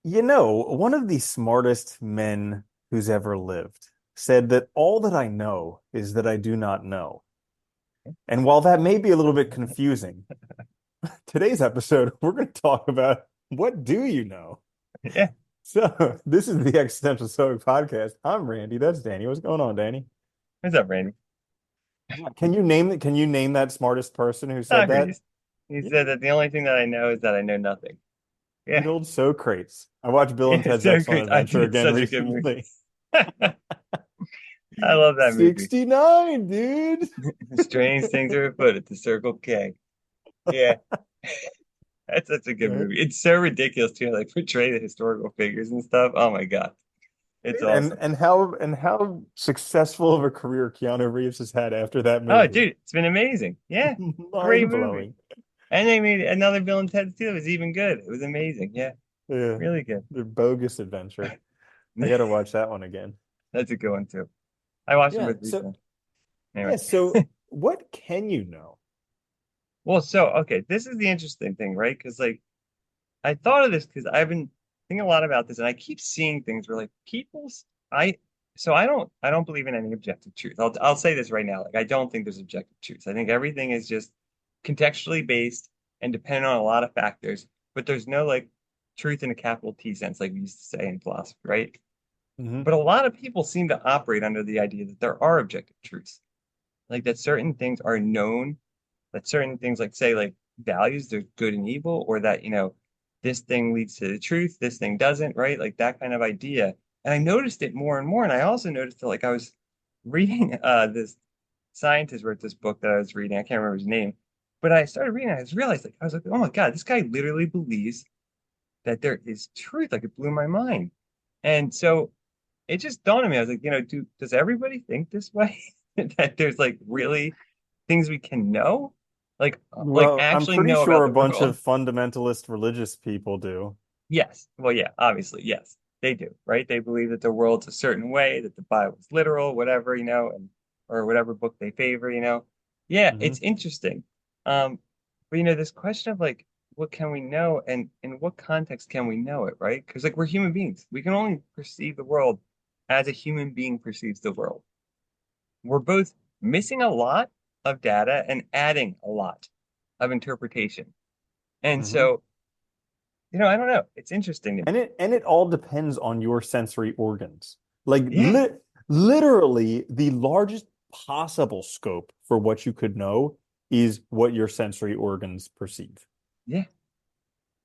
One of the smartest men who's ever lived said that all that I know is that I do not know. And while that may be a little bit confusing, today's episode, we're going to talk about what do you know? Yeah. So, this is the Existential Stoic Podcast. I'm Randy. That's Danny. What's going on, Danny? What's up, Randy? Can you name that smartest person who said that? Socrates. He Yeah, said that the only thing that I know is that I know nothing. good Yeah. old Socrates. I watched Bill and Yeah, Ted's Excellent Socrates. I Adventure did. It's again such a good movie. recently. I love that movie. 69, dude. Strange things are afoot at the Circle K. Yeah. That's such a good Yeah. movie. It's so ridiculous too, like portray the historical figures and stuff. Oh my God. It's And awesome. and how successful of a career Keanu Reeves has had after that Oh, movie. dude, it's been amazing. Yeah. Great Mind movie. blowing. And they made another Bill and Ted too. It was even good. It was amazing. Yeah. Yeah. Really good. The bogus adventure. I gotta watch that one again. That's a good one too. I watched them Yeah. both So recently. Anyway. yeah, so what can you know? Well, so okay, this is the interesting thing, right? Because like I thought of this because I've been thinking a lot about this, and I keep seeing things where like people's I so I don't believe in any objective truth. I'll say this right now. Like I don't think there's objective truth. I think everything is just contextually based and dependent on a lot of factors, but there's no like truth in a capital T sense, like we used to say in philosophy, right? Hmm. But a lot of people seem to operate under the idea that there are objective truths, like that certain things are known, that certain things like say like values, there's good and evil, or that, this thing leads to the truth, this thing doesn't, right? Like that kind of idea. And I noticed it more and more. And I also noticed that like I was reading this scientist wrote this book that I was reading. I can't remember his name, but I started reading, I just realized like I was like, oh my God, this guy literally believes that there is truth. Like it blew my mind. And so it just dawned on me. I was like, does everybody think this way? That there's like really things we can know, like Well, I'm actually pretty know sure about a the bunch world. of fundamentalist religious people do. Yes. Well, yeah, obviously, yes, they do, right? They believe that the world's a certain way, that the Bible's literal, whatever, and or whatever book they favor. Yeah, Hmm. it's interesting. But this question of like, what can we know and in what context can we know it, right? Because like we're human beings. We can only perceive the world as a human being perceives the world. We're both missing a lot of data and adding a lot of interpretation. And Hmm. so, I don't know. It's interesting to And me. it all depends on your sensory organs. Like Yeah, literally the largest possible scope for what you could know is what your sensory organs perceive. yeah,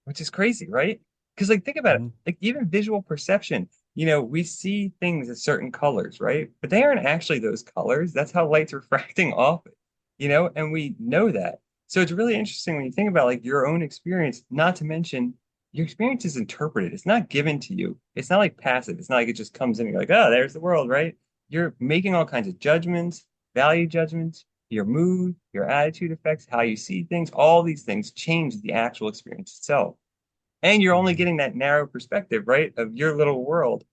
which is crazy, right? Because like think about it. Mhm. Like even visual perception, we see things as certain colors, right? But they aren't actually those colors. That's how light's refracting off it, and we know that. So it's really interesting when you think about like your own experience, not to mention your experience is interpreted. It's not given to you. It's not like passive. It's not like it just comes in and you're like, oh, there's the world, right? You're making all kinds of judgments, value judgments, your mood, your attitude affects how you see things. All these things change the actual experience itself. And you're only Mhm. getting that narrow perspective, right, of your little world,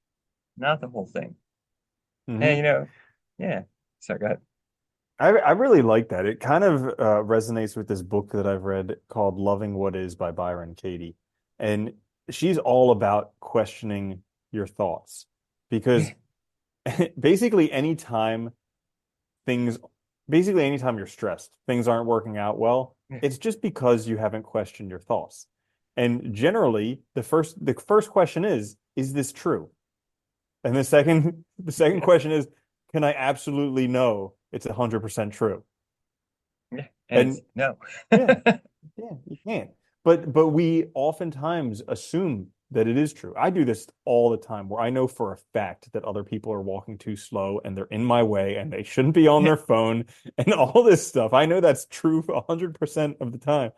not the whole thing. And Mhm. yeah. So go ahead. I really like that. It kind of resonates with this book that I've read called Loving What Is by Byron Katie. And she's all about questioning your thoughts because Yeah, basically anytime things anytime you're stressed, things aren't working out well, yeah, it's just because you haven't questioned your thoughts. And generally, the first question is this true? And the second yeah, question is, can I absolutely know it's 100% true? yeah. And And it's no. yeah, yeah, you can't. But we oftentimes assume that it is true. I do this all the time where I know for a fact that other people are walking too slow and they're in my way and they shouldn't be on Yeah. their phone and all this stuff. I know that's true 100% of the time.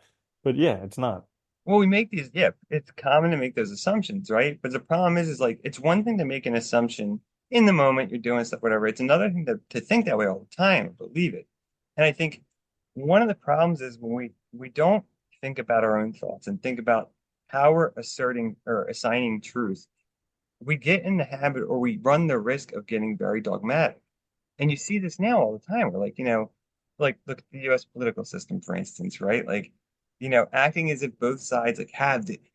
But yeah, it's not. Well, we make these, yeah, it's common to make those assumptions, right? But the problem is like it's one thing to make an assumption in the moment you're doing stuff, whatever. It's another thing to think that way all the time and believe it. And I think one of the problems is when we don't think about our own thoughts and think about how we're asserting or assigning truth, we get in the habit or we run the risk of getting very dogmatic. And you see this now all the time. We're like, like look at the US political system, for instance, right? Like acting as if both sides like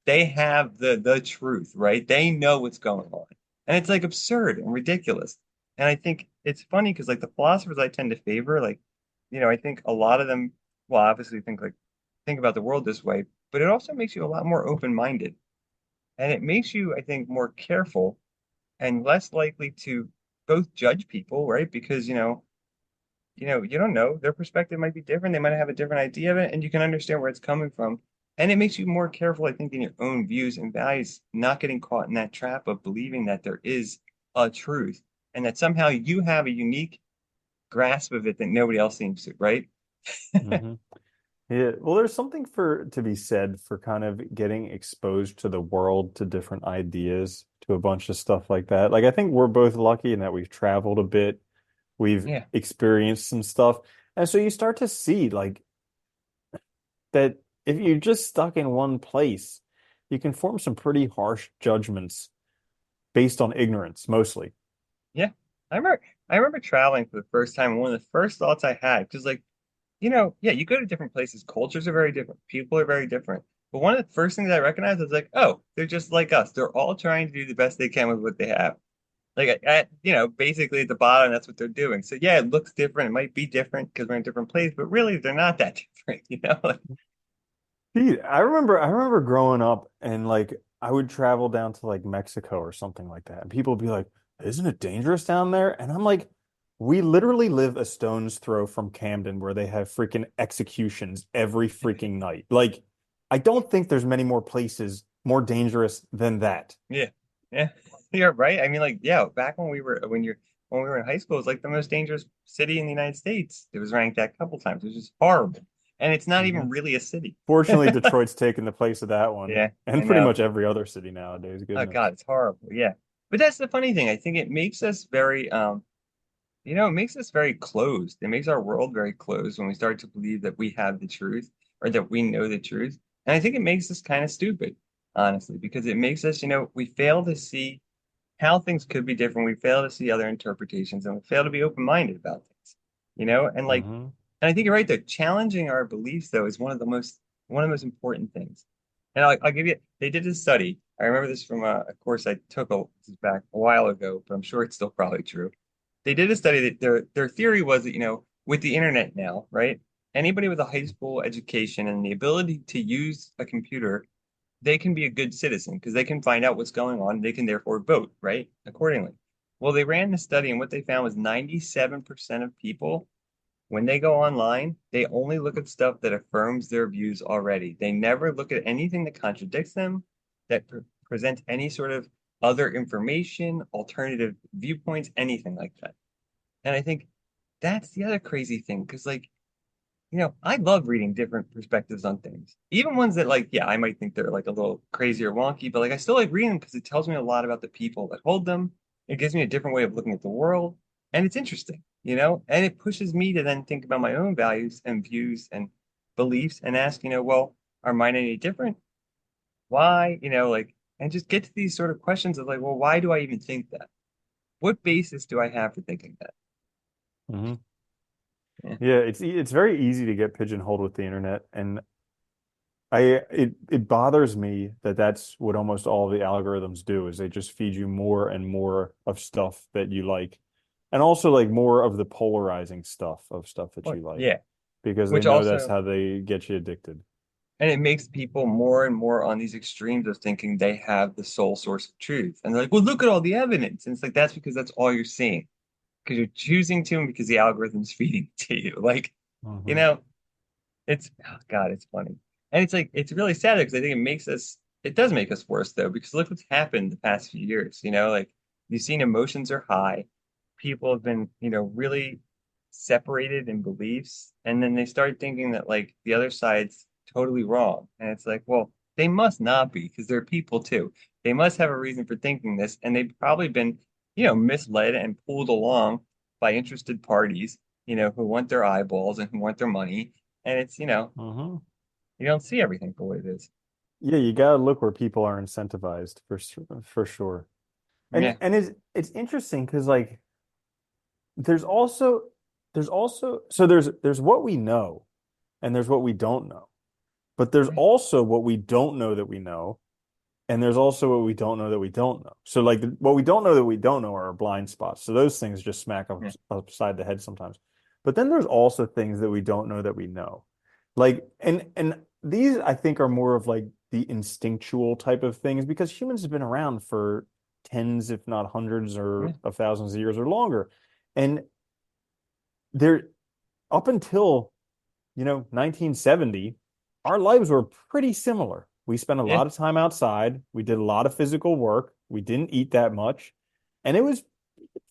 they have the truth, right? They know what's going on. And it's like absurd and ridiculous. And I think it's funny because like the philosophers I tend to favor, like, I think a lot of them, well, obviously think about the world this way, but it also makes you a lot more open-minded. And it makes you, I think, more careful and less likely to both judge people, right? Because, you don't know. Their perspective might be different. They might have a different idea of it, and you can understand where it's coming from. And it makes you more careful, I think, in your own views and values, not getting caught in that trap of believing that there is a truth and that somehow you have a unique grasp of it that nobody else seems to, right? Hmm. Yeah, well, there's something for to be said for kind of getting exposed to the world, to different ideas, to a bunch of stuff like that. Like I think we're both lucky in that we've traveled a bit, we've Yeah. experienced some stuff. And so you start to see like that if you're just stuck in one place, you can form some pretty harsh judgments based on ignorance, mostly. Yeah. I remember traveling for the first time. One of the first thoughts I had, because like, yeah, you go to different places, cultures are very different, people are very different. But one of the first things I recognized was like, oh, they're just like us. They're all trying to do the best they can with what they have. Like basically at the bottom, that's what they're doing. So yeah, it looks different. It might be different because we're in a different place, but really they're not that different. Like, Dude, I remember growing up and like I would travel down to like Mexico or something like that. And people would be like, "Isn't it dangerous down there?" And I'm like, "We literally live a stone's throw from Camden where they have freaking executions every freaking night." Like, I don't think there's many more places more dangerous than that. yeah, yeah, you're right. I mean, like, yeah, back when we were in high school, it was like the most dangerous city in the United States. It was ranked that a couple times. It was just horrible, and it's not Hmm. even really a city. Fortunately, Detroit's taken the place of that one, Yeah, I and pretty know. much every other city nowadays. Oh Goodness. God, it's horrible. Yeah, but that's the funny thing. I think it makes us very it makes us very closed. It makes our world very closed when we start to believe that we have the truth or that we know the truth. And I think it makes us kind of stupid, honestly, because it makes us, we fail to see how things could be different. We fail to see other interpretations and we fail to be open-minded about things. And like, Hmm. and I think you're right though. Challenging our beliefs though is one of the most important things. And I'll give you, they did a study. I remember this from a course I took this is back a while ago, but I'm sure it's still probably true. They did a study that their theory was that, with the internet now, right? Anybody with a high school education and the ability to use a computer, they can be a good citizen because they can find out what's going on. They can therefore vote, right? Accordingly. Well, they ran the study and what they found was 97% of people, when they go online, they only look at stuff that affirms their views already. They never look at anything that contradicts them, that presents any sort of other information, alternative viewpoints, anything like that. And I think that's the other crazy thing because, like, I love reading different perspectives on things, even ones that, like, yeah, I might think they're like a little crazy or wonky, but like, I still like reading them because it tells me a lot about the people that hold them. It gives me a different way of looking at the world, and it's interesting, and it pushes me to then think about my own values and views and beliefs and ask, well, are mine any different? Why? Like, and just get to these sort of questions of like, well, why do I even think that? What basis do I have for thinking that? Hmm. Yeah. Yeah, it's very easy to get pigeonholed with the internet, and it bothers me that that's what almost all the algorithms do is they just feed you more and more of stuff that you like, and also like more of the polarizing stuff that Well, you like, yeah. because they Which know that's also how they get you addicted. And it makes people more and more on these extremes of thinking they have the sole source of truth. And they're like, well, look at all the evidence. And it's like, that's because that's all you're seeing. Because you're choosing to and because the algorithm's feeding it to you. Like, you Hmm. know, it's, oh God, it's funny. And it's like, it's really sad because I think it does make us worse though, because look what's happened the past few years. Like you've seen emotions are high. People have been, really separated in beliefs. And then they start thinking that like the other side's totally wrong. And it's like, well, they must not be because they're people too. They must have a reason for thinking this. And they've probably been, misled and pulled along by interested parties, who want their eyeballs and who want their money. And it's, Hmm. you don't see everything for what it is. Yeah, you gotta look where people are incentivized for sure. And Yeah. and it's interesting because like there's also there's also so there's what we know and there's what we don't know. But there's Right. also what we don't know that we know, and there's also what we don't know that we don't know. So like what we don't know that we don't know are our blind spots. So those things just smack Yeah. upside the head sometimes. But then there's also things that we don't know that we know. Like and these I think are more of like the instinctual type of things because humans have been around for tens, if not hundreds or Yeah. of thousands of years or longer. And they're up until 1970, our lives were pretty similar. We spent a Yeah. lot of time outside. We did a lot of physical work. We didn't eat that much. And it was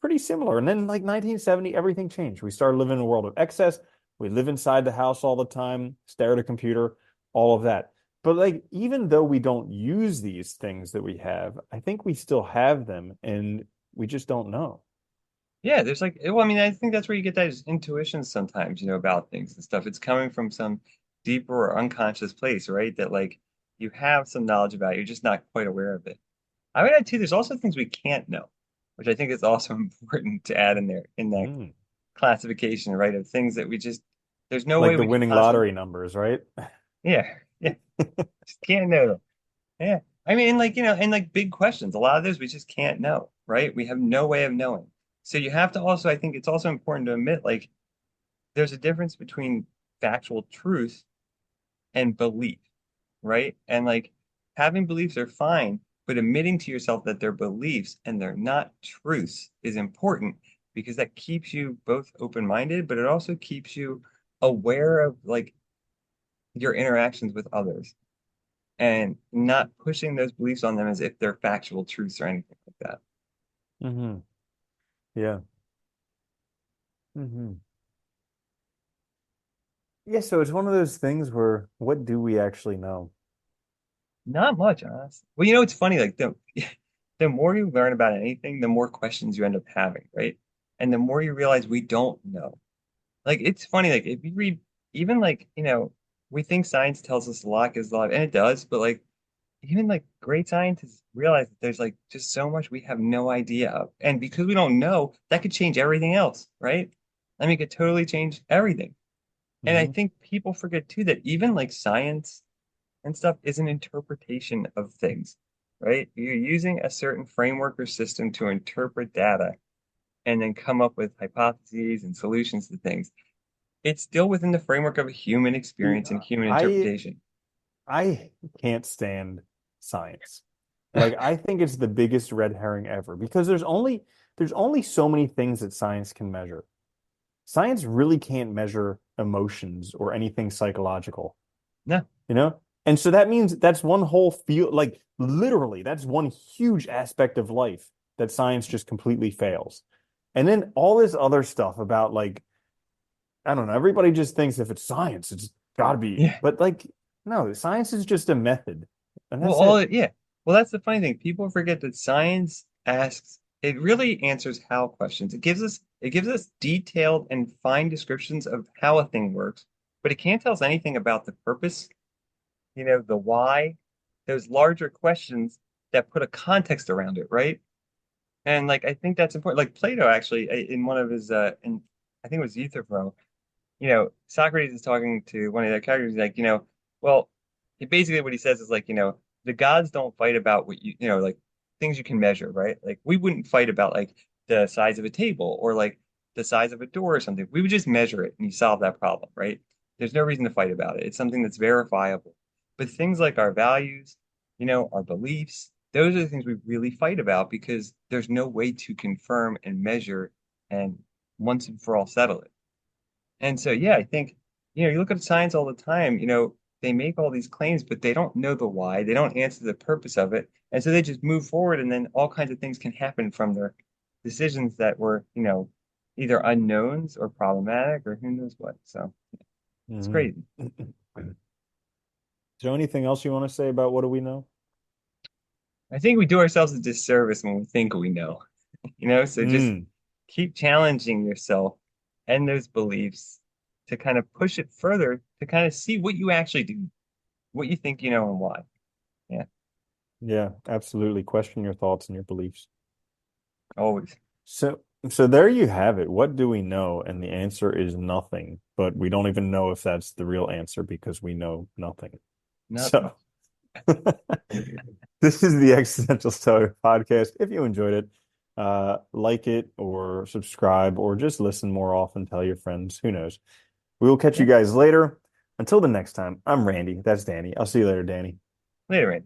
pretty similar. And then, like 1970, everything changed. We started living in a world of excess. We live inside the house all the time, stare at a computer, all of that. But, like, even though we don't use these things that we have, I think we still have them and we just don't know. Yeah, there's like, well, I mean, I think that's where you get that intuition sometimes, about things and stuff. It's coming from some deeper or unconscious place, right? That like you have some knowledge about it, you're just not quite aware of it. I would add too, there's also things we can't know, which I think is also important to add in there in that Mm. classification, right? Of things that we just, there's no Like way the we could winning possibly, lottery numbers, right? yeah, yeah, just can't know them. Yeah. I mean, and like, and like big questions, a lot of those we just can't know, right? We have no way of knowing. So you have to also, I think it's also important to admit, like, there's a difference between factual truth and belief, right? And like having beliefs are fine, but admitting to yourself that they're beliefs and they're not truths is important because that keeps you both open-minded, but it also keeps you aware of like your interactions with others and not pushing those beliefs on them as if they're factual truths or anything like that. Hmm. Yeah. Hmm. Yeah, so it's one of those things where what do we actually know? Not much, honestly. Well, it's funny, like the more you learn about anything, the more questions you end up having, right? And the more you realize we don't know. Like it's funny, like if you read even like, we think science tells us a lot is alive, and it does, but like even like great scientists realize that there's like just so much we have no idea of. And because we don't know, that could change everything else, right? I mean, it could totally change everything. And I Hmm. think people forget too that even like science and stuff is an interpretation of things, right? You're using a certain framework or system to interpret data and then come up with hypotheses and solutions to things. It's still within the framework of a human See, experience and human I interpretation. I can't stand science. Like I think it's the biggest red herring ever because there's only so many things that science can measure. Science really can't measure emotions or anything psychological, No, you know? And so that means that's one whole field, like literally, that's one huge aspect of life that science just completely fails. And then all this other stuff about like, I don't know, everybody just thinks if it's science, it's gotta be, yeah. but like, no, science is just a method, and Well, that's it. yeah. Well, that's the funny thing. People forget that science asks, it really answers how questions. It gives us detailed and fine descriptions of how a thing works, but it can't tell us anything about the purpose, the why, those larger questions that put a context around it, right? And like I think that's important. Like Plato actually, in one of his in I think it was Euthyphro, Socrates is talking to one of their characters, he's like, well, basically what he says is like, the gods don't fight about what like things you can measure, right? Like we wouldn't fight about like the size of a table or like the size of a door or something. We would just measure it and you solve that problem, right? There's no reason to fight about it. It's something that's verifiable. But things like our values, our beliefs, those are the things we really fight about because there's no way to confirm and measure and once and for all settle it. And so, yeah, I think, you look at science all the time, they make all these claims, but they don't know the why. They don't answer the purpose of it. And so they just move forward, and then all kinds of things can happen from their decisions that were, either unknowns or problematic or who knows what. So it's Mhm. crazy. Is there anything else you want to say about what do we know? I think we do ourselves a disservice when we think we know, so just Mm. keep challenging yourself and those beliefs to kind of push it further to kind of see what you actually do, what you think you know and why. Yeah, Yeah, absolutely. Question your thoughts and your beliefs. always. So there you have it. What do we know? And the answer is nothing, but we don't even know if that's the real answer because we know nothing. Nothing. So this is the Existential Stoic podcast. If you enjoyed it, like it or subscribe or just listen more often, tell your friends. Who knows? We will catch you Yeah. guys later. Until the next time, I'm Randy. That's Danny. I'll see you later, Danny. Later, man.